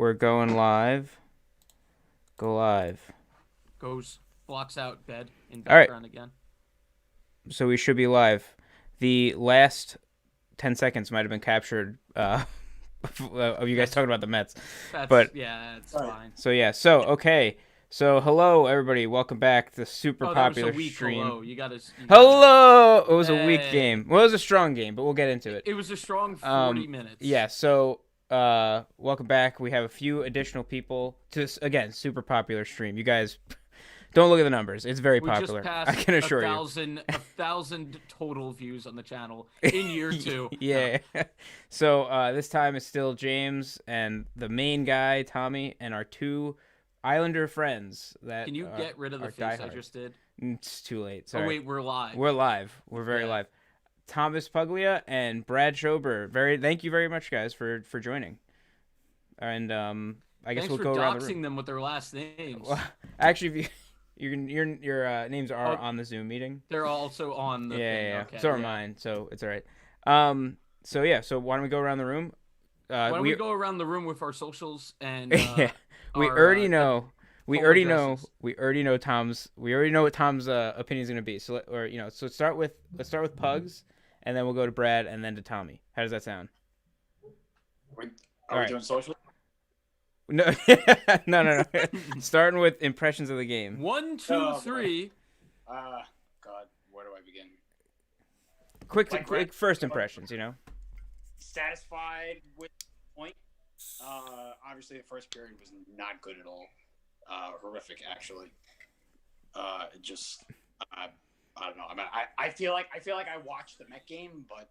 we're going live. Go live. Goes blocks out bed in All right, background again. so we should be live. The last 10 seconds might have been captured of you guys That's talking about the Mets. that's But yeah, it's Right. fine. so yeah, so okay. So hello everybody, welcome back to the super Oh, that was a popular weak stream. hello. You gotta. Hello. It was a weak Hey, game. Well, it was a strong game, but we'll get into it. it was a strong 40 minutes. Yeah, so welcome back. We have a few additional people to this again, super popular stream. You guys don't look at the numbers. It's very We just popular. I passed can a assure you. thousand total views on the channel in year two. Yeah. So this time it's still James and the main guy, Tommy, and our two Islander friends that Can you get rid of the are face I diehards. just did? It's too late. Sorry. Oh wait, we're live. We're live. We're very Yeah. live. Thomas Puglia and Brad Schober. Thank you very much, guys, for joining. And I guess Thanks we'll for go around the doxing room. them with their last names. Well, actually, if your names are Oh. on the Zoom meeting. They're also on the thing. Yeah. Okay, So are yeah. mine. So it's all right. So yeah. So why don't we go around the room? Why don't we go around the room with our socials and Yeah. We our, already know. We home already know. addresses. We already know Tom's. We already know what Tom's opinion is going to be. So So let's start with Pugs, and then we'll go to Brad, and then to Tommy. How does that sound? Are we Alright. doing social? No, no. Starting with impressions of the game. 1, 2, Oh, boy. 3. God, where do I begin? Quick Like, first impressions. Satisfied with the point. Obviously, the first period was not good at all. Horrific, actually. It just, I don't know. I mean, I feel like I watched the Met game, but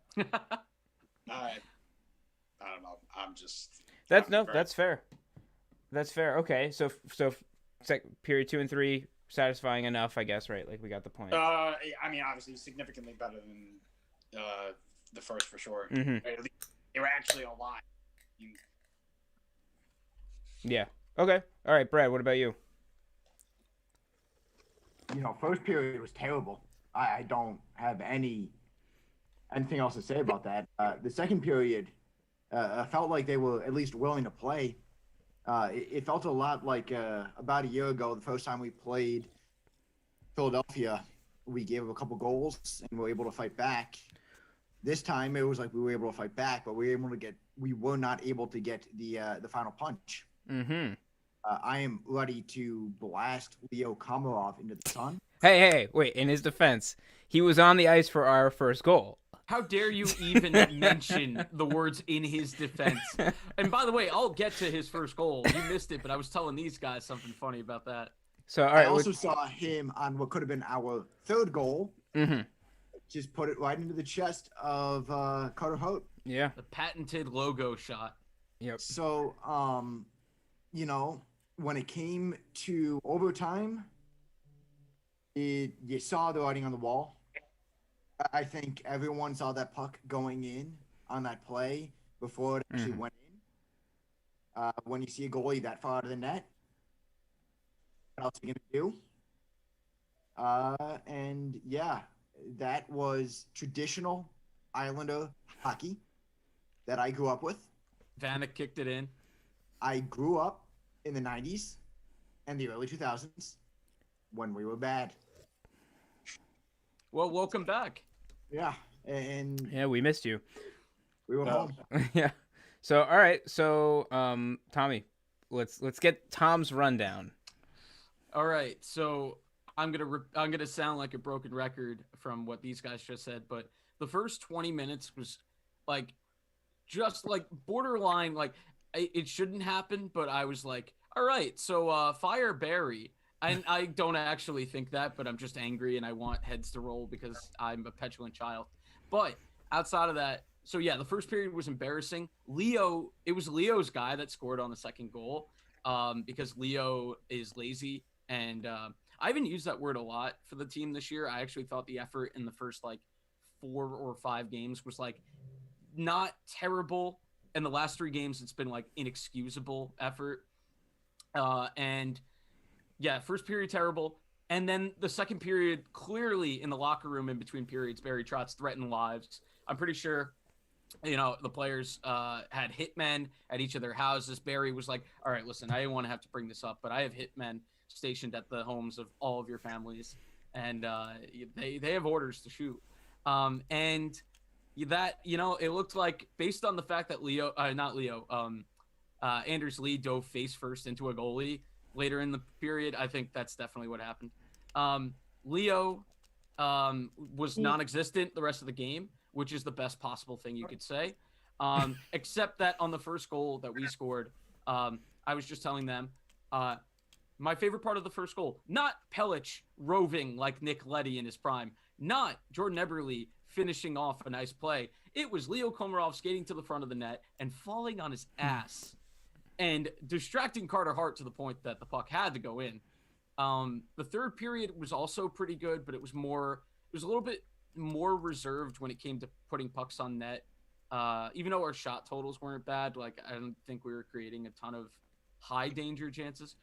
I don't know. I'm just. That's I'm very- that's fair. That's fair. Okay, so period 2 and 3 satisfying enough, I guess, right? Like we got the point. I mean, obviously, significantly better than the first for sure. Mm-hmm. At least they were actually alive. Yeah. Okay. All right, Brad. What about you? First period was terrible. I don't have anything else to say about that. The second period, I felt like they were at least willing to play. It felt a lot like about a year ago, the first time we played Philadelphia, we gave up a couple goals and were able to fight back. This time, it was like we were able to fight back, but we were not able to get the final punch. Mm-hmm. I am ready to blast Leo Komarov into the sun. Hey, wait. In his defense, he was on the ice for our first goal. How dare you even mention the words in his defense? And by the way, I'll get to his first goal. You missed it, but I was telling these guys something funny about that. So, all I right. also saw him on what could have been our third goal. Mm-hmm. Just put it right into the chest of Carter Holt. Yeah. The patented logo shot. Yep. So, when it came to overtime, you saw the writing on the wall. I think everyone saw that puck going in on that play before it actually went in. When you see a goalie that far out of the net, what else are you going to do? And yeah, that was traditional Islander hockey that I grew up with. Vanek kicked it in. I grew up in the 90s and the early 2000s when we were bad. Well, welcome back. Yeah, and Yeah, we missed you. we were home. Yeah. So, all right. So, Tommy, let's get Tom's rundown. All right, so I'm gonna sound like a broken record from what these guys just said, but the first 20 minutes was like just like borderline like it shouldn't happen, but I was like, all right, so fire Barry. I don't actually think that, but I'm just angry and I want heads to roll because I'm a petulant child. But outside of that, so yeah, the first period was embarrassing. It was Leo's guy that scored on the second goal because Leo is lazy. And I haven't used that word a lot for the team this year. I actually thought the effort in the first like 4 or 5 games was like not terrible. And the last 3 games, it's been like inexcusable effort. And yeah, first period terrible. And then the second period, clearly in the locker room in between periods, Barry Trotz threatened lives. I'm pretty sure the players had hitmen at each of their houses. Barry was like, all right, listen, I didn't want to have to bring this up, but I have hitmen stationed at the homes of all of your families, and they have orders to shoot. And that, it looked like, based on the fact that Anders Lee dove face first into a goalie later in the period, I think that's definitely what happened. Leo was non-existent the rest of the game, which is the best possible thing you could say. Except that on the first goal that we scored, I was just telling them, my favorite part of the first goal, not Pellich roving like Nick Leddy in his prime, not Jordan Eberle finishing off a nice play. It was Leo Komarov skating to the front of the net and falling on his ass and distracting Carter Hart to the point that the puck had to go in. The third period was also pretty good, but it was a little bit more reserved when it came to putting pucks on net. Even though our shot totals weren't bad, like I don't think we were creating a ton of high danger chances.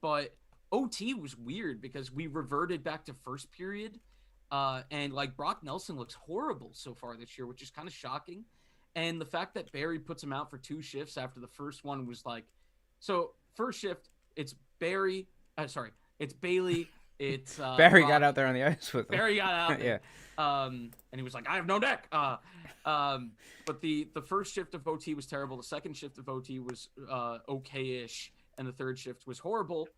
But OT was weird because we reverted back to first period. And like Brock Nelson looks horrible so far this year, which is kind of shocking. And the fact that Barry puts him out for 2 shifts after the first one was like, so first shift, it's Bailey, it's Barry Brock. got out there on the ice with him. Barry got out there. Yeah. And he was like, I have no deck. But the first shift of OT was terrible. The second shift of OT was okay-ish. And the third shift was horrible.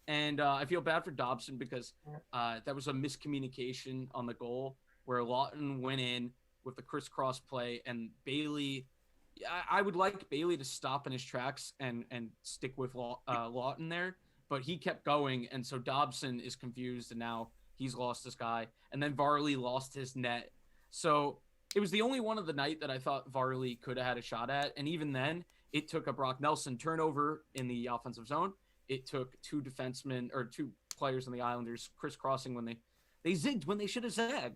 And I feel bad for Dobson because that was a miscommunication on the goal where Lawton went in with the crisscross play, and Bailey, I would like Bailey to stop in his tracks and stick with Lawton there, but he kept going, and so Dobson is confused, and now he's lost his guy, and then Varley lost his net. So it was the only one of the night that I thought Varley could have had a shot at, and even then, it took a Brock Nelson turnover in the offensive zone. It took 2 players on the Islanders crisscrossing when they zigged when they should have zagged.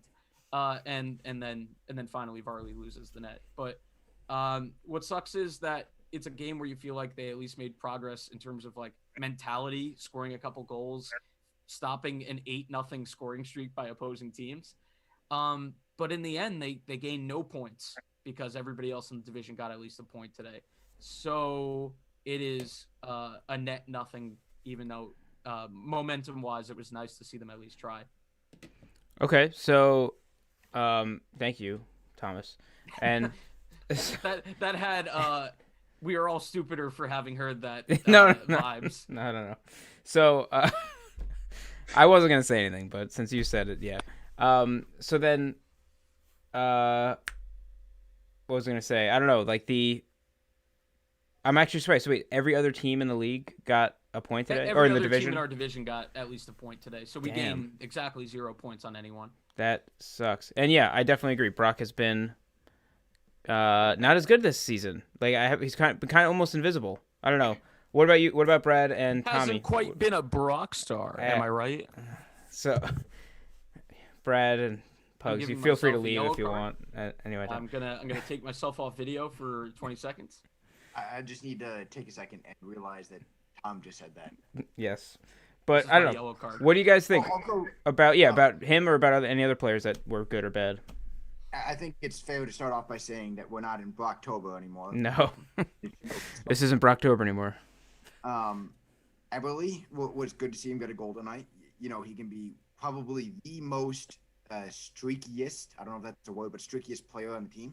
And then finally Varley loses the net. But what sucks is that it's a game where you feel like they at least made progress in terms of like mentality, scoring a couple goals, stopping an 8-0 scoring streak by opposing teams. But in the end, they gained no points because everybody else in the division got at least a point today. So it is a net nothing, even though momentum-wise, it was nice to see them at least try. Okay, so thank you, Thomas. And that had we are all stupider for having heard that vibes. No. So I wasn't gonna say anything, but since you said it, yeah. So then, what was I gonna say? I don't know. Like I'm actually surprised. So wait, every other team in the league got a point today, or in the division? Team in our division got at least a point today. So we gained exactly 0 points on anyone. That sucks. And yeah, I definitely agree. Brock has been not as good this season. Like he's kind of almost invisible. I don't know. What about you? What about Brad and Tommy? Hasn't quite been a Brock star. Am I right? So, Brad and Pugs, you feel free to leave if you want. Anyway, I'm gonna take myself off video for 20 seconds. I just need to take a second and realize that Tom just said that. Yes, but I don't know. What do you guys think about him or about any other players that were good or bad? I think it's fair to start off by saying that we're not in Brocktober anymore. No, this isn't Brocktober anymore. Eberle was good to see him get a goal tonight. You know, he can be probably the most streakiest, I don't know if that's a word, but streakiest player on the team.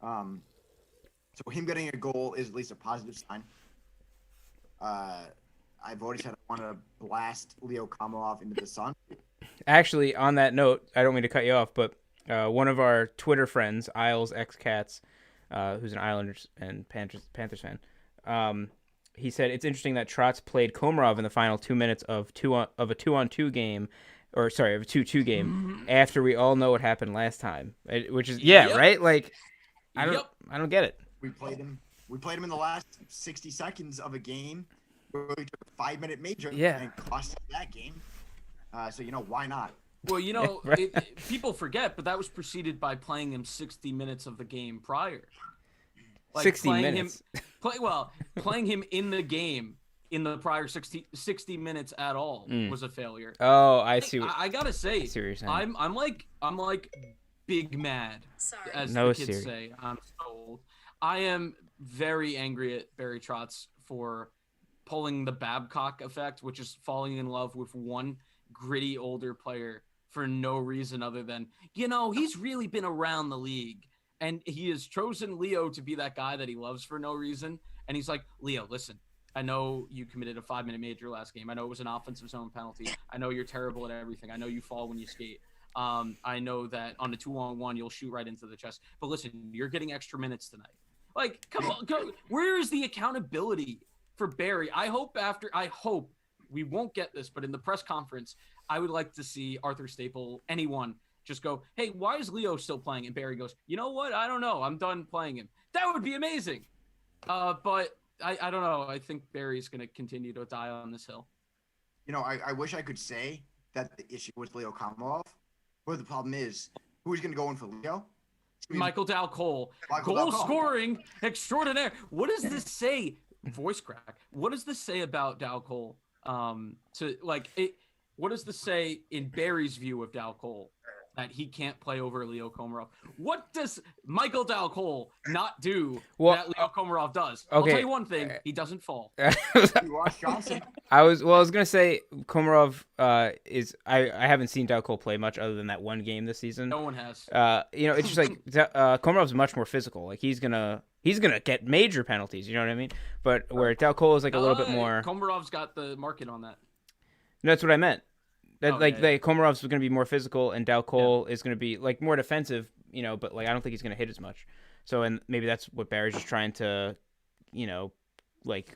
So him getting a goal is at least a positive sign. I've already said I want to blast Leo Komarov into the sun. Actually, on that note, I don't mean to cut you off, but one of our Twitter friends, Isles X Cats, who's an Islanders and Panthers fan, he said it's interesting that Trotz played Komarov in the final 2 minutes of a 2-on-2 game, of a 2-2 game, after we all know what happened last time, which is right. Like, I don't get it. We played him in the last 60 seconds of a game where we took a 5-minute major and cost that game. So why not? Well, people forget, but that was preceded by playing him 60 minutes of the game prior. Like 60 minutes. Playing him in the game in the prior 60 minutes at all was a failure. Oh, I see. I gotta say, I see what you're saying. I'm like big mad, Sorry. as No, the kids Siri. say. I'm so old. I am very angry at Barry Trotz for pulling the Babcock effect, which is falling in love with one gritty older player for no reason other than, he's really been around the league. And he has chosen Leo to be that guy that he loves for no reason. And he's like, Leo, listen, I know you committed a 5-minute major last game. I know it was an offensive zone penalty. I know you're terrible at everything. I know you fall when you skate. I know that on a 2-on-1, you'll shoot right into the chest. But listen, you're getting extra minutes tonight. Like, come on, where is the accountability for Barry? I hope we won't get this, but in the press conference, I would like to see Arthur Staple, anyone, just go, hey, why is Leo still playing? And Barry goes, you know what? I don't know. I'm done playing him. That would be amazing. But I don't know. I think Barry's going to continue to die on this hill. I wish I could say that the issue was Leo Komarov, but the problem is, who's going to go in for Leo? Michael Dow Cole. Michael Goal Dow Cole. scoring extraordinaire. What does this say? Voice crack. What does this say about Dow Cole? What does this say in Barry's view of Dow Cole? That he can't play over Leo Komarov. What does Michael Dow Cole not do that Leo Komarov does? I'll tell you one thing: he doesn't fall. You watch Johnson. I was gonna say Komarov is I haven't seen Dow Cole play much other than that one game this season. No one has. It's just like Komarov's much more physical. Like he's gonna get major penalties. You know what I mean? But where Dow Cole is like a little bit more. Komarov's got the market on that. That's what I meant. That Komarov's going to be more physical, and Dow Cole is going to be like more defensive, but like I don't think he's going to hit as much. So, and maybe that's what Barry's just trying to, like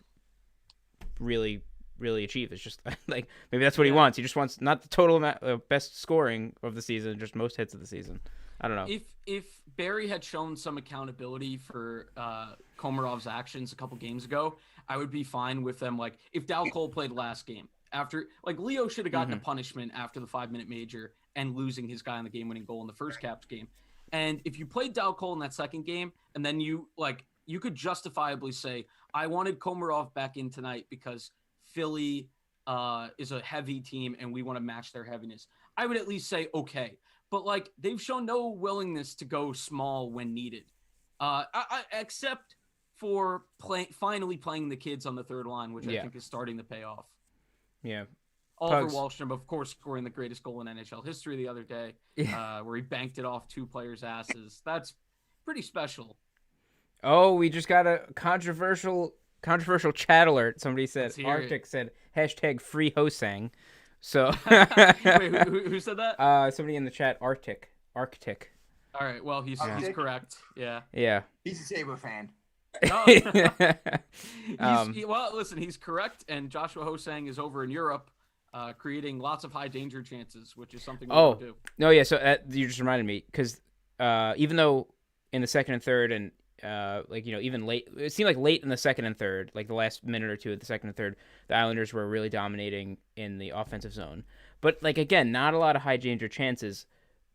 really, really achieve. It's just like maybe that's what he wants. He just wants not the total amount, best scoring of the season, just most hits of the season. I don't know. If Barry had shown some accountability for Komarov's actions a couple games ago, I would be fine with them. Like if Dow Cole played last game. After, like, Leo should have gotten a punishment after the 5-minute major and losing his guy on the game-winning goal in the first Caps game. And if you played Dow Cole in that second game, and then you could justifiably say, I wanted Komarov back in tonight because Philly is a heavy team and we want to match their heaviness. I would at least say, okay. But, like, they've shown no willingness to go small when needed. Except for finally playing the kids on the third line, which I think is starting to pay off. Yeah. Oliver Wahlstrom, of course, scoring the greatest goal in NHL history the other day, where he banked it off 2 players' asses. That's pretty special. Oh, we just got a controversial chat alert. Somebody said, Arctic said, #free Hosang. So. Wait, who said that? Somebody in the chat, Arctic. All right, well, he's correct. Yeah. Yeah. He's a Sabre fan. Well, listen, he's correct, and Joshua Hosang is over in Europe, creating lots of high danger chances, which is something we don't do. No, yeah. So you just reminded me because even though in the second and third, and even late, it seemed like late in the second and third, like the last minute or two of the second and third, the Islanders were really dominating in the offensive zone. But like again, not a lot of high danger chances.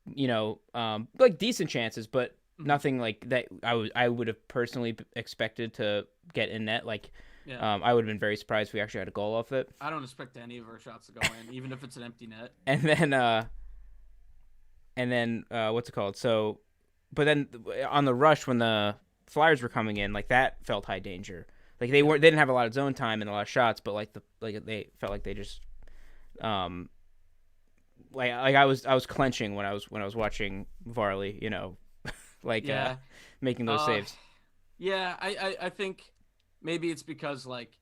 Like decent chances, but. Nothing like that I would have personally expected to get in net. Like, I would have been very surprised if we actually had a goal off it. I don't expect any of our shots to go in, even if it's an empty net. And then what's it called? So, but then on the rush when the Flyers were coming in, like that felt high danger. Like they didn't have a lot of zone time and a lot of shots, but they felt like they just I was clenching when I was watching Varley, making those saves. Yeah, I think maybe it's because, like,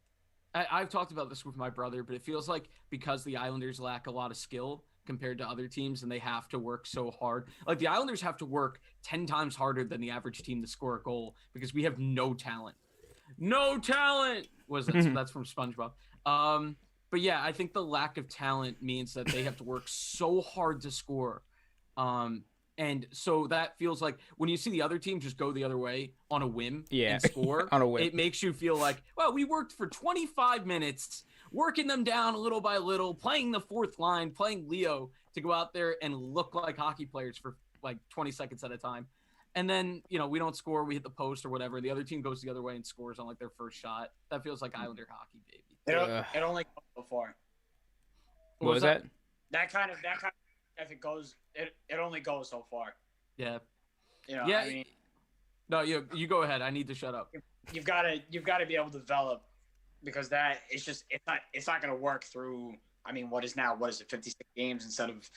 I've talked about this with my brother, but it feels like because the Islanders lack a lot of skill compared to other teams and they have to work so hard. Like, the Islanders have to work 10 times harder than the average team to score a goal because we have no talent. No talent! That's from SpongeBob. But yeah, I think the lack of talent means that they have to work so hard to score. And so that feels like when you see the other team just go the other way on a whim and score, on a whim. It makes you feel like, well, we worked for 25 minutes, working them down little by little, playing the fourth line, playing Leo to go out there and look like hockey players for like 20 seconds at a time. And then, we don't score, we hit the post or whatever. The other team goes the other way and scores on like their first shot. That feels like Islander hockey, baby. It only goes so far. What was that? That kind of I think goes. It only goes so far. Yeah. You know, Yeah. I mean, No, you go ahead. I need to shut up. you've got to be able to develop, because that it's not going to work through. I mean, what is it, 56 games instead of,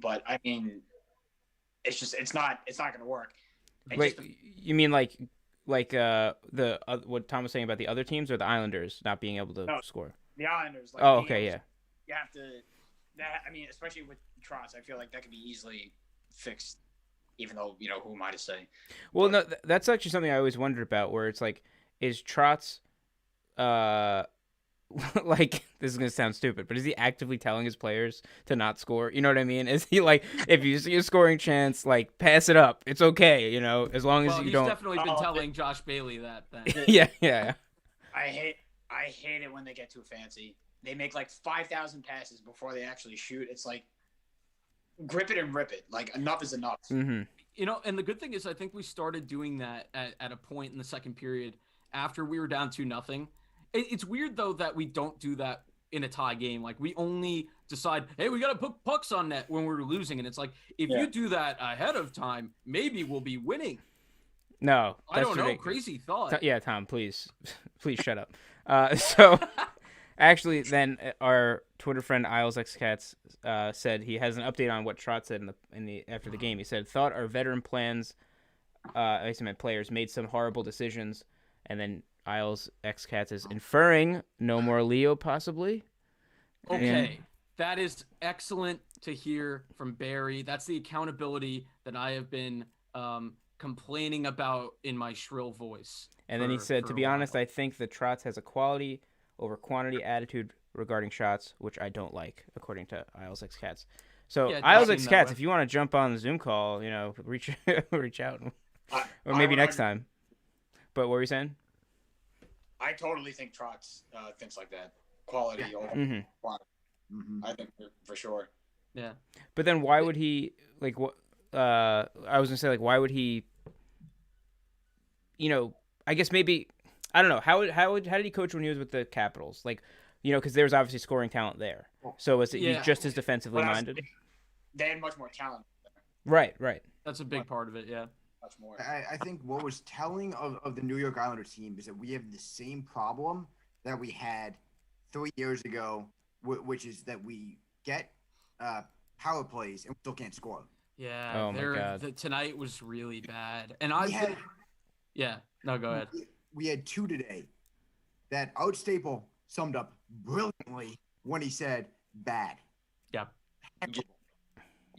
but I mean, it's not going to work. And Wait, you mean like the what Tom was saying about the other teams or the Islanders not being able to No. score? the Islanders, like, Oh, being okay, able yeah. to- you have to that. I mean, especially with Trotz, I feel like that could be easily fixed. Even though, who am I to say? Well, But- no, that's actually something I always wondered about, where it's like, is Trotz, like, this is gonna sound stupid, but is he actively telling his players to not score? You know what I mean? Is he like, if you see a scoring chance, like, pass it up, it's okay, as long as Well, you he's don't. definitely been telling Josh Bailey that then. Yeah. I hate it when they get too fancy. They make like 5,000 passes before they actually shoot. It's like, grip it and rip it. Like, enough is enough. Mm-hmm. And the good thing is, I think we started doing that at a point in the second period after we were down 2-0. It's weird though that we don't do that in a tie game. Like, we only decide, hey, we got to put pucks on net when we're losing, and it's like, if you do that ahead of time, maybe we'll be winning. No, I don't know. ridiculous. Crazy thought. Yeah, Tom, please shut up. So, actually, then our Twitter friend Isles X Cats said he has an update on what Trotz said in the after the game. He said, "Thought our veteran I meant players, made some horrible decisions," and then Isles X Cats is inferring no more Leo possibly. Okay, that is excellent to hear from Barry. That's the accountability that I have been complaining about in my shrill voice. And then he said, "To be honest, I think that Trotz has a quality over quantity attitude regarding shots, which I don't like," according to Isles X Cats. So, Yeah, it does Isles seem X that Cats, way. if you want to jump on the Zoom call, reach out, or I maybe would next argue- time. But what were you saying? I totally think Trotz thinks like that. Quality over Mm-hmm. quantity. Mhm. I think for sure. Yeah. But then why would he like what? I was gonna say, like, why would he? I guess maybe I don't know how did he coach when he was with the Capitals? Like, because there was obviously scoring talent there. So was it Yeah. he's just as defensively Well, minded? They had much more talent. Right. That's a big part of it, yeah. Much more. I think what was telling of the New York Islanders team is that we have the same problem that we had 3 years ago, which is that we get power plays and we still can't score. Yeah. Oh, my God. Tonight was really bad. And yeah. No, go ahead. We had two today that Art Staple summed up brilliantly when he said bad. Yeah.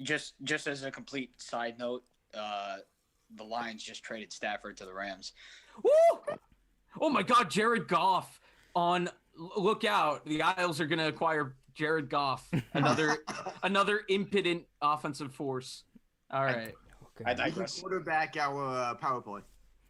Just as a complete side note, the Lions just traded Stafford to the Rams. Woo! Oh my God, Jared Goff on look out. The Isles are going to acquire Jared Goff, another impotent offensive force. All right. I We can digress. quarterback our power play.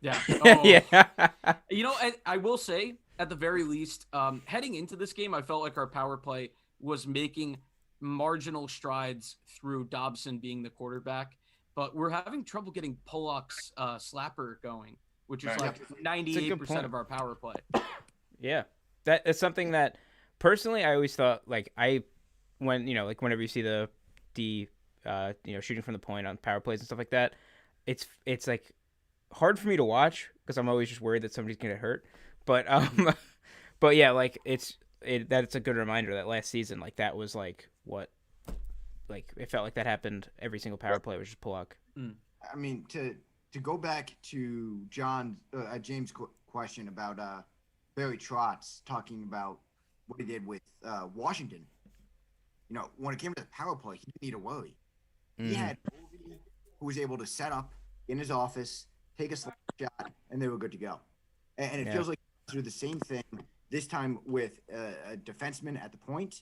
Yeah. Oh. Yeah. I will say, at the very least, heading into this game, I felt like our power play was making marginal strides through Dobson being the quarterback, but we're having trouble getting Pollock's slapper going, which is like 98% of our power play. Yeah, that is something that personally I always thought, like, whenever you see the shooting from the point on power plays and stuff like that, it's like hard for me to watch because I'm always just worried that somebody's gonna get hurt. But but yeah, like it's a good reminder that last season, like, that was like what, like, it felt like that happened every single power play was just Pollock. I mean, to go back to James' question about Barry Trotz talking about what he did with Washington. When it came to the power play, he didn't need to worry. He had Ovi, who was able to set up in his office, take a slap shot, and they were good to go. And it feels like do the same thing this time with a defenseman at the point.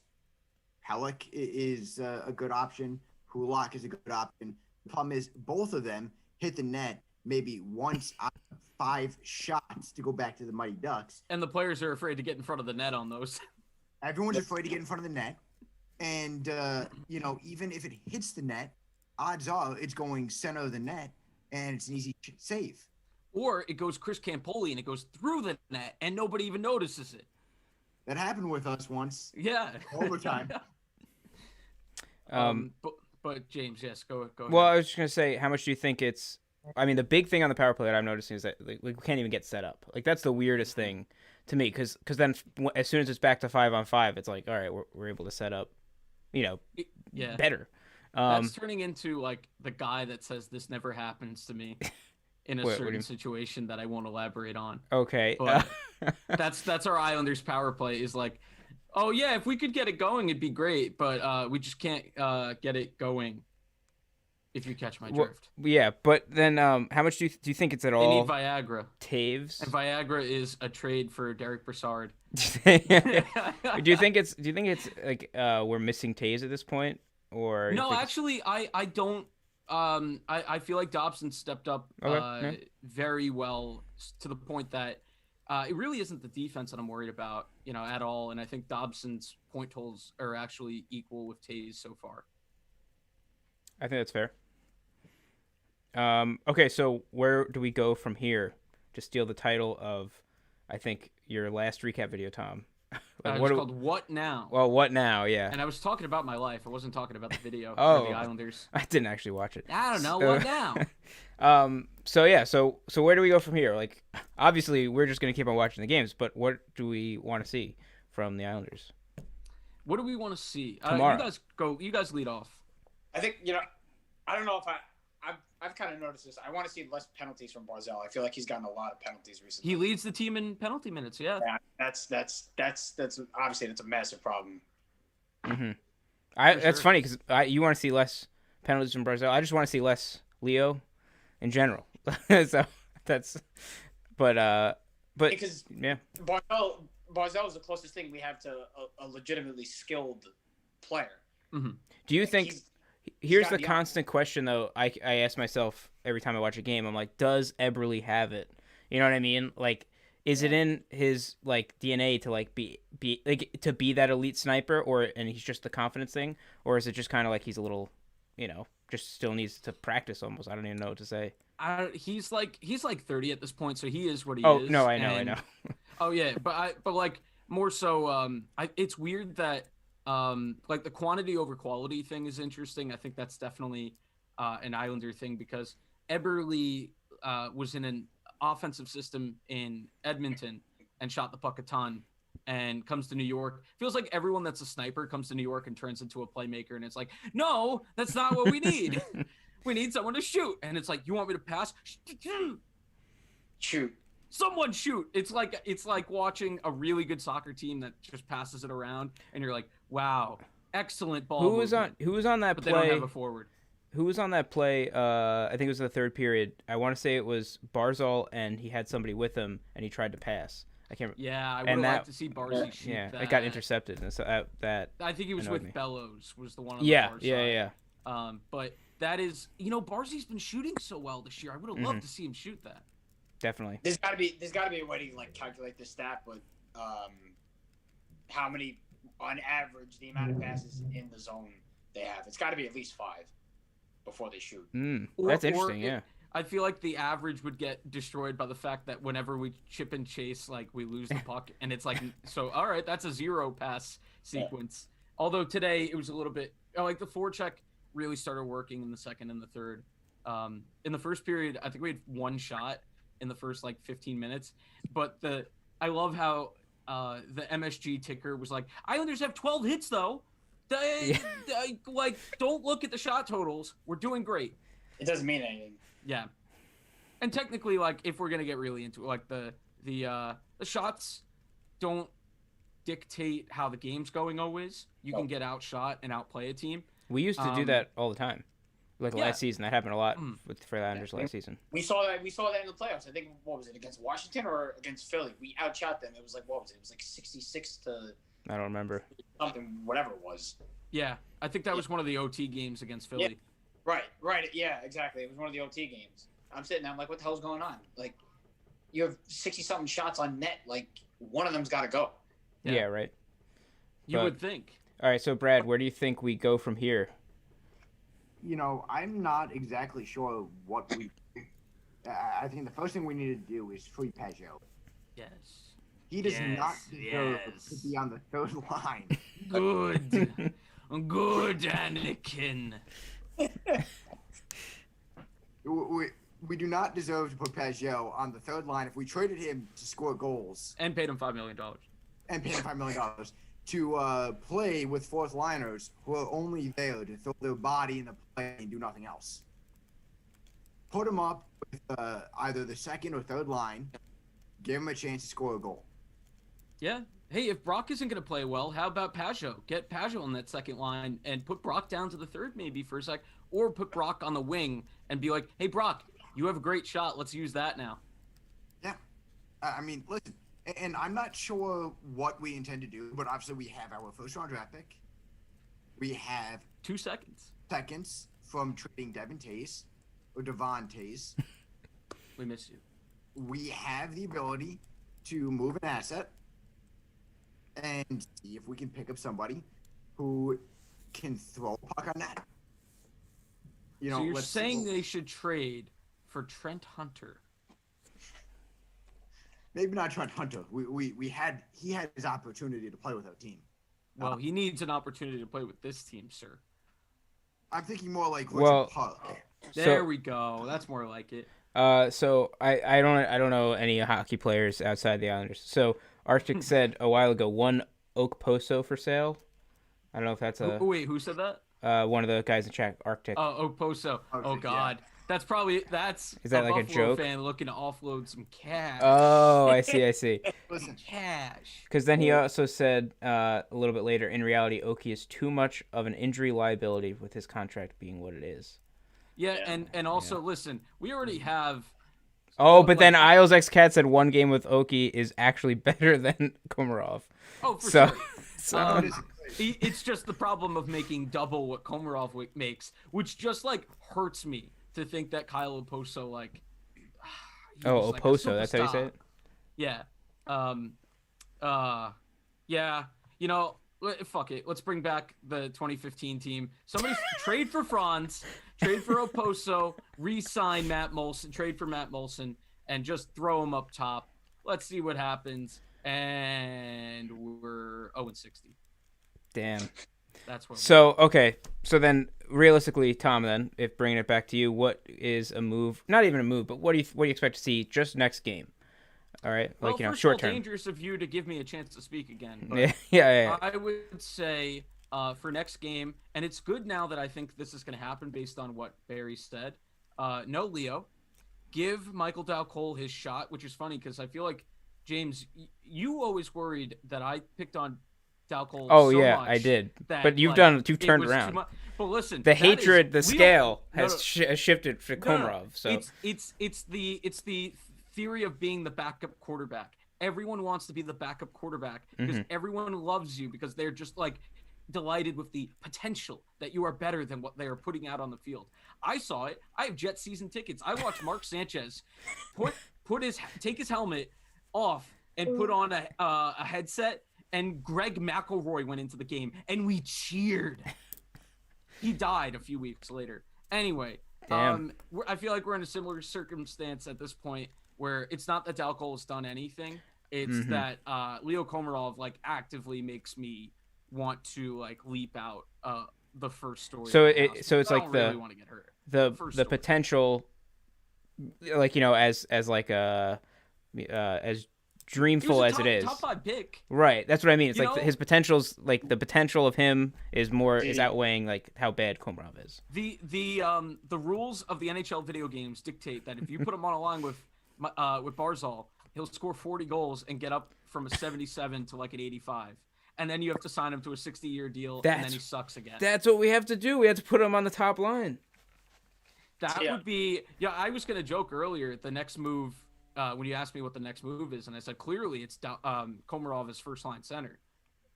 Halleck is a good option. Kulak is a good option. The problem is both of them hit the net maybe once out of 5 shots to go back to the Mighty Ducks. And the players are afraid to get in front of the net on those. Everyone's afraid to get in front of the net. And, even if it hits the net, odds are it's going center of the net, and it's an easy save. Or it goes Chris Campoli and it goes through the net and nobody even notices it. That happened with us once. Yeah. Overtime. But But James, yes, go ahead. Well, I was just gonna say, how much do you think it's? I mean, the big thing on the power play that I'm noticing is that like, we can't even get set up. Like that's the weirdest thing to me, because then as soon as it's back to 5-on-5, it's like, all right, we're able to set up, Yeah. better. That's turning into like the guy that says this never happens to me in a What do certain you- situation that I won't elaborate on. Okay. But that's our Islanders power play is like, oh yeah, if we could get it going, it'd be great, but we just can't get it going. If you catch my Well, drift, yeah, but then how much do you think it's at they all need Viagra, Taves? and Viagra is a trade for Derek Brassard. do you think it's like we're missing Taves at this point, or you No, think actually, I don't. I feel like Dobson stepped up Okay, yeah. very well to the point that it really isn't the defense that I'm worried about, at all. And I think Dobson's point totals are actually equal with Tays so far. I think that's fair. Okay, so where do we go from here to steal the title of, I think, your last recap video, Tom? It was called What Now? Well, what now? Yeah. And I was talking about my life. I wasn't talking about the video Oh. or the Islanders. I didn't actually watch it. I don't know. So- What now? So yeah, so where do we go from here? Like, obviously, we're just gonna keep on watching the games, but what do we want to see from the Islanders? What do we want to see? Tomorrow. You guys go. You guys lead off. I think I don't know if I've kind of noticed this. I want to see less penalties from Barzal. I feel like he's gotten a lot of penalties recently. He leads the team in penalty minutes. Yeah. Yeah, that's obviously that's a massive problem. Mm-hmm. For That's sure. funny because you want to see less penalties from Brazil. I just want to see less Leo, in general. So that's, but Because yeah, Barzal is the closest thing we have to a legitimately skilled player. do you think? He's Here's gotta the be constant question though. I ask myself every time I watch a game. I'm like, does Eberle have it? You know what I mean? Like, is it in his like DNA to like be to be that elite sniper, and he's just the confidence thing, or is it just kind of like he's a little, just still needs to practice almost? I don't even know what to say. He's like 30 at this point, so he is what he Oh is. no, I know. and- Oh yeah, but like more so, it's weird that like the quantity over quality thing is interesting. I think that's definitely an Islander thing because Eberle was in an offensive system in Edmonton and shot the puck a ton, and comes to New York. Feels like everyone that's a sniper comes to New York and turns into a playmaker, and it's like, no, that's not what we need. We need someone to shoot, and it's like, you want me to pass? Shoot. Someone shoot. It's like watching a really good soccer team that just passes it around, and you're like, wow, excellent ball. Who was on that But play? they don't have a forward. Who was on that play? I think it was the third period. I want to say it was Barzal, and he had somebody with him, and he tried to pass. I can't. Yeah, I would And have that- liked to see Barzy shoot Yeah, that. it got intercepted, and so that. I think he was annoyed with me. Bellows. Was the one on Yeah, the far yeah, side. yeah. But that is, Barzy's been shooting so well this year. I would have Mm-hmm. loved to see him shoot that. Definitely. There's got to be a way to like calculate this stat, but how many on average the amount of passes in the zone they have? It's got to be at least 5 before they shoot. That's interesting. Or Yeah. I feel like the average would get destroyed by the fact that whenever we chip and chase, like we lose the puck, and it's like, so all right, that's a 0 pass sequence. Although today it was a little bit like the forecheck really started working in the second and the third. In the first period, I think we had 1 shot in the first like 15 minutes, but I love how the MSG ticker was like, Islanders have 12 hits though. Like, don't look at the shot totals. We're doing great. It doesn't mean anything. Yeah, and technically, like, if we're gonna get really into it, like the shots don't dictate how the game's going. Always, you can get outshot and outplay a team. We used to do that all the time. Like Yeah. last season, that happened a lot for the Islanders Yeah. last season. We saw that in the playoffs. I think what was it against Washington or against Philly? We outshot them. It was like what was it? It was like 66 to I don't remember. something, whatever it was. Yeah, I think that was one of the OT games against Philly. Right. Yeah, exactly. It was one of the OT games. I'm sitting there. I'm like, what the hell's going on? Like, you have 60-something shots on net. Like, one of them's got to go. Yeah. Yeah, right. You But- would think. All right, so Brad, where do you think we go from here? I'm not exactly sure what we. I think the first thing we need to do is free Peugeot. Yes. He does Yes, not deserve yes. to be on the third line. Good. Good, Anakin. We do not deserve to put Pajot on the third line if we traded him to score goals And paid him $5 million. and paid him $5 million to play with fourth liners who are only there to throw their body in the play and do nothing else. Put him up with either the second or third line, give him a chance to score a goal. Yeah. Hey, if Brock isn't going to play well, how about Pajot? Get Pajot on that second line and put Brock down to the third maybe for a sec, or put Brock on the wing and be like, hey, Brock, you have a great shot. Let's use that now. Yeah. I mean, listen, and I'm not sure what we intend to do, but obviously we have our first-round draft pick. We have 2 seconds. seconds from trading Devin Tays or Devon Tays. We miss you. We have the ability to move an asset and see if we can pick up somebody who can throw a puck on net. You know, So you're saying they should trade for Trent Hunter? maybe not Trent Hunter. He had his opportunity to play with our team. Well, he needs an opportunity to play with this team, sir. I'm thinking more like Richard Well, Park. There we go. That's more like it. So I don't know any hockey players outside the Islanders. So Arctic said a while ago one Okposo for sale. I don't know if that's Wait, who said that? one of the guys in chat. Arctic. Oh, Okposo. Oh, God. That's Is that like a Buffalo joke? fan looking to offload some cash. Oh, I see. Listen, Cash. Because then he also said a little bit later, in reality, Oki is too much of an injury liability with his contract being what it is. Yeah, and also, listen, we already have... Oh, but then Isles X Cat said one game with Oki is actually better than Komarov. Oh, for So, sure. so It's just the problem of making double what Komarov makes, which just, like, hurts me to think that Kyle Oposo, like... he was, like, a Oposo, that's how you say superstar. it? Yeah. Yeah. You know, fuck it. Let's bring back the 2015 team. Somebody trade for Franz, trade for Oposo, re-sign Matt Molson, trade for Matt Molson, and just throw him up top. Let's see what happens. And we're 0-60. Damn. That's what. So, okay. So then, realistically, Tom, then, if bringing it back to you, what is a move? Not even a move, but what do you expect to see just next game? All right, Well, like, you know, first short of all, term. dangerous of you to give me a chance to speak again. But Yeah. I would say for next game, and it's good now that I think this is going to happen based on what Barry said. No Leo. Give Michael Dow-Cole his shot, which is funny because I feel like, James, you always worried that I picked on Dow-Cole Oh so yeah, much I did. that, But you've like, you've it turned was too around. much. But listen, The that hatred, the is- we scale don't- has shifted for Komarov. So it's the theory of being the backup quarterback. Everyone wants to be the backup quarterback because everyone loves you because they're just like delighted with the potential that you are better than what they are putting out on the field. I saw it. I have Jet season tickets. I watched Mark Sanchez take his helmet off and put on a headset, and Greg McElroy went into the game, and we cheered. He died a few weeks later. Anyway, Damn. I feel like we're in a similar circumstance at this point where it's not that Dalcol has done anything. It's that Leo Komarov like actively makes me want to like leap out the first story. So of the house, so it's because I like don't the really want to get hurt. the First the story. potential, like, you know, as like a as He dreamful was as a it is. top 5 pick. Right, that's what I mean. It's You like know? his potential's like the potential of him is outweighing like how bad Komarov is. The rules of the NHL video games dictate that if you put him on a line with Barzal, he'll score 40 goals and get up from a 77 to like an 85. And then you have to sign him to a 60-year deal, and then he sucks again. That's what we have to do. We have to put him on the top line. That would be... Yeah, I was going to joke earlier, the next move, when you asked me what the next move is, and I said, clearly it's Komarov as first-line center.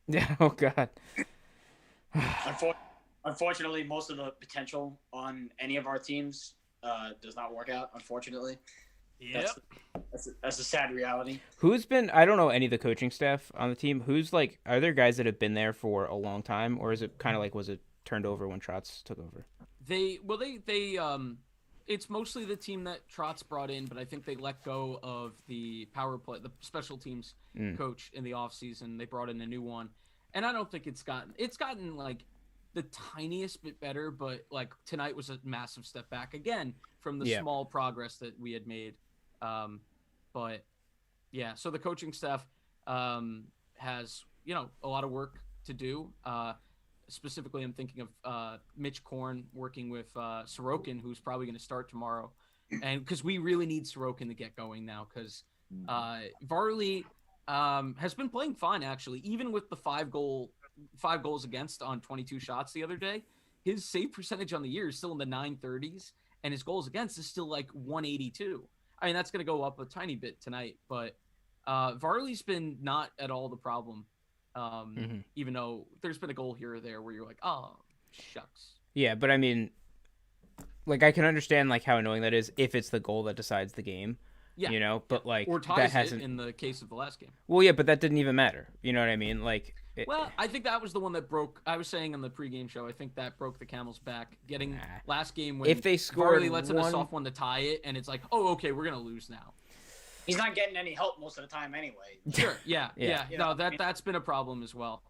Yeah. Oh God. Unfortunately, most of the potential on any of our teams does not work out, unfortunately. Yep. That's a sad reality. Who's been? I don't know any of the coaching staff on the team. Who's like? Are there guys that have been there for a long time, or is it kind of like was it turned over when Trotz took over? They it's mostly the team that Trotz brought in, but I think they let go of the power play, the special teams coach in the offseason. They brought in a new one, and I don't think it's gotten like the tiniest bit better, but like tonight was a massive step back again from the Yeah. small progress that we had made. But yeah, so the coaching staff has, a lot of work to do. Specifically, I'm thinking of Mitch Korn working with Sorokin, who's probably going to start tomorrow. And because we really need Sorokin to get going now, because Varley has been playing fine, actually, even with the five goals against on 22 shots the other day. His save percentage on the year is still in the 930s, and his goals against is still like 182. I mean, that's going to go up a tiny bit tonight, but Varley's been not at all the problem, even though there's been a goal here or there where you're like, oh, shucks. Yeah, but I mean, like, I can understand, like, how annoying that is if it's the goal that decides the game. Yeah. But, like, or that ties hasn't... it in the case of the last game. Well, yeah, but that didn't even matter. You know what I mean? Like... Well, I think that was the one that broke. I was saying on the pregame show, I think that broke the camel's back. Getting last game when if they scored Varley lets in a soft one to tie it, and it's like, oh, okay, we're gonna lose now. He's not getting any help most of the time anyway. Sure, yeah. You No, know, that's been a problem as well.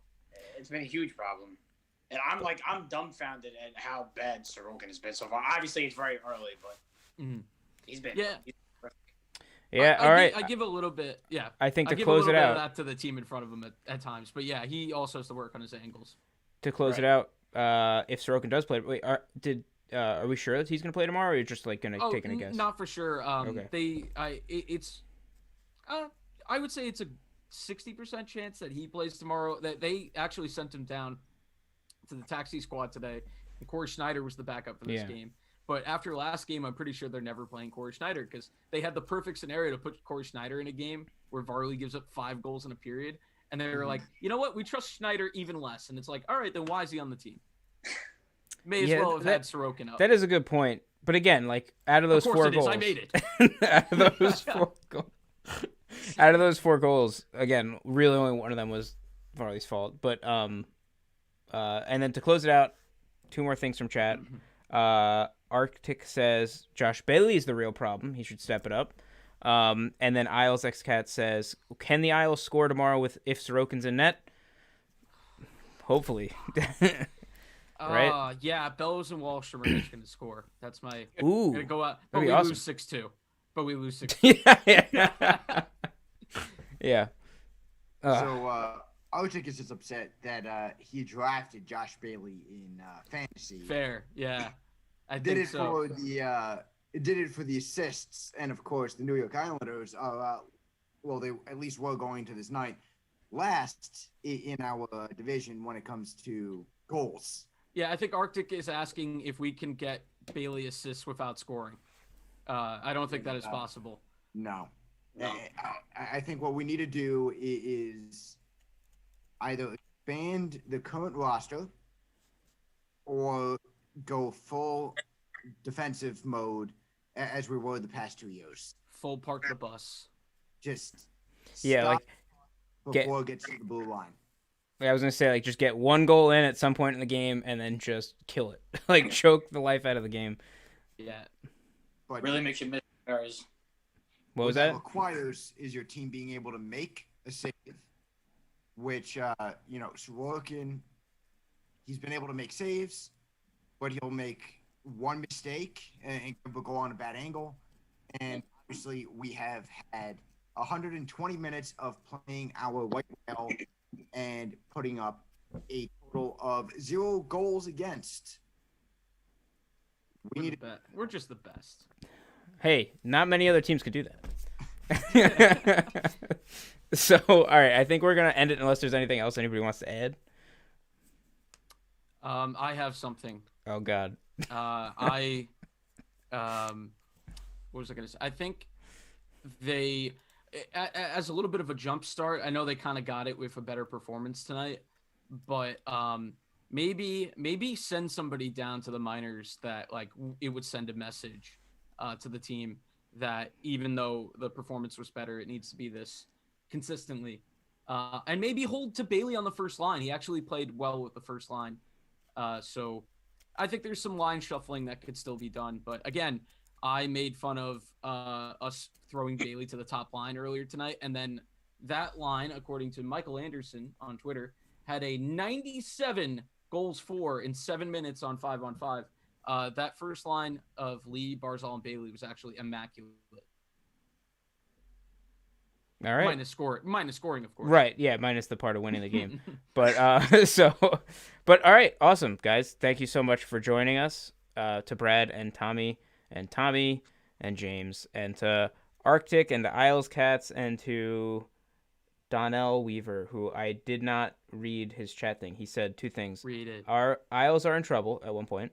It's been a huge problem, and I'm dumbfounded at how bad Sorokin has been so far. Obviously, it's very early, but he's been Yeah, all right. I give a little bit, yeah. I think to give close a little it bit out, of that to the team in front of him at times, but yeah, he also has to work on his angles. to close it out, if Sorokin does play, wait, are we sure that he's gonna play tomorrow, or are you just like gonna take a guess? Not for sure. Okay. I would say it's a 60% chance that he plays tomorrow. That they actually sent him down to the taxi squad today, and Corey Schneider was the backup for this game. But after last game, I'm pretty sure they're never playing Corey Schneider because they had the perfect scenario to put Corey Schneider in a game where Varley gives up 5 goals in a period. And they were like, you know what? We trust Schneider even less. And it's like, all right, then why is he on the team? May as well have had Sorokin up. That is a good point. But again, like, out of those 4 goals. I made it. Out of those 4 goals, again, really only one of them was Varley's fault. But and then to close it out, 2 more things from chat. Arctic says Josh Bailey is the real problem. He should step it up. And then Isles XCat says, can the Isles score tomorrow if Sorokin's in net? Hopefully. Right? Yeah, Bellows and Wallstrom are just going to score. That's my... Ooh. Gonna go out. But we lose 6-2. But we lose 6-2. Yeah. So, Arctic is just upset that he drafted Josh Bailey in fantasy. Fair, yeah. I did think it so. for the did it for the assists, and of course the New York Islanders are well, they at least were going to this night last in our division when it comes to goals. Yeah, I think Arctic is asking if we can get Bailey assists without scoring. I don't think that is possible. No. I think what we need to do is either expand the current roster or go full defensive mode as we were the past 2 years. Full park the bus. Just like before it gets to the blue line. I was gonna say, like, just get 1 goal in at some point in the game and then just kill it, like choke the life out of the game. Yeah, but really makes you miss errors. What was that? Requires is your team being able to make a save, which Sorokin, he's been able to make saves, but he'll make one mistake and go on a bad angle. And obviously, we have had 120 minutes of playing our white whale and putting up a total of 0 goals against. We're just the best. Hey, not many other teams could do that. So, all right, I think we're gonna end it unless there's anything else anybody wants to add. I have something. Oh God. What was I gonna say? I think they, as a little bit of a jump start, I know they kind of got it with a better performance tonight, but maybe send somebody down to the minors that like it would send a message to the team that even though the performance was better, it needs to be this consistently. And maybe hold to Bailey on the first line. He actually played well with the first line. So I think there's some line shuffling that could still be done. But again, I made fun of us throwing Bailey to the top line earlier tonight. And then that line, according to Michael Anderson on Twitter, had a 97 goals for in 7 minutes on 5-on-5. That first line of Lee, Barzal, and Bailey was actually immaculate. All right. Minus scoring, of course. Right. Yeah. Minus the part of winning the game. But but all right. Awesome, guys. Thank you so much for joining us. To Brad and Tommy and James and to Arctic and the Isles Cats and to Donnell Weaver, who I did not read his chat thing. He said two things. Read it. Our Isles are in trouble at one point.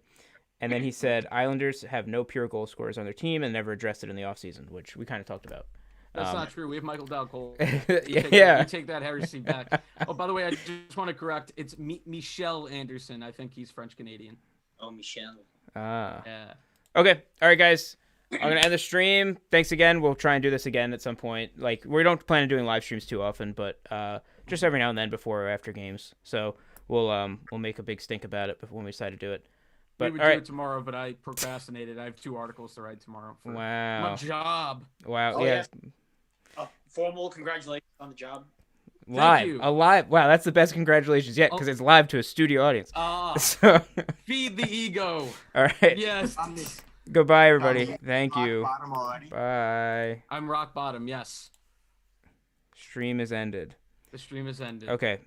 And then he said Islanders have no pure goal scorers on their team and never addressed it in the offseason, which we kind of talked about. That's not true. We have Michael Dowd-Cole. Yeah. You take that heresy back. Oh, by the way, I just want to correct. It's Michel Anderson. I think he's French-Canadian. Oh, Michelle. Ah. Yeah. Okay. All right, guys. I'm going to end the stream. Thanks again. We'll try and do this again at some point. Like, we don't plan on doing live streams too often, but just every now and then before or after games. So we'll make a big stink about it when we decide to do it. But, we would all do right. it tomorrow, but I procrastinated. I have 2 articles to write tomorrow for Wow. my job. Wow. Oh, yeah. Formal congratulations on the job. Live. you. A live. Wow, that's the best congratulations yet because it's live to a studio audience. So, Feed the ego. all right. Yes. Goodbye, everybody. Thank you. Bottom already. Bye. I'm rock bottom. Yes. Stream is ended. The stream has ended. Okay.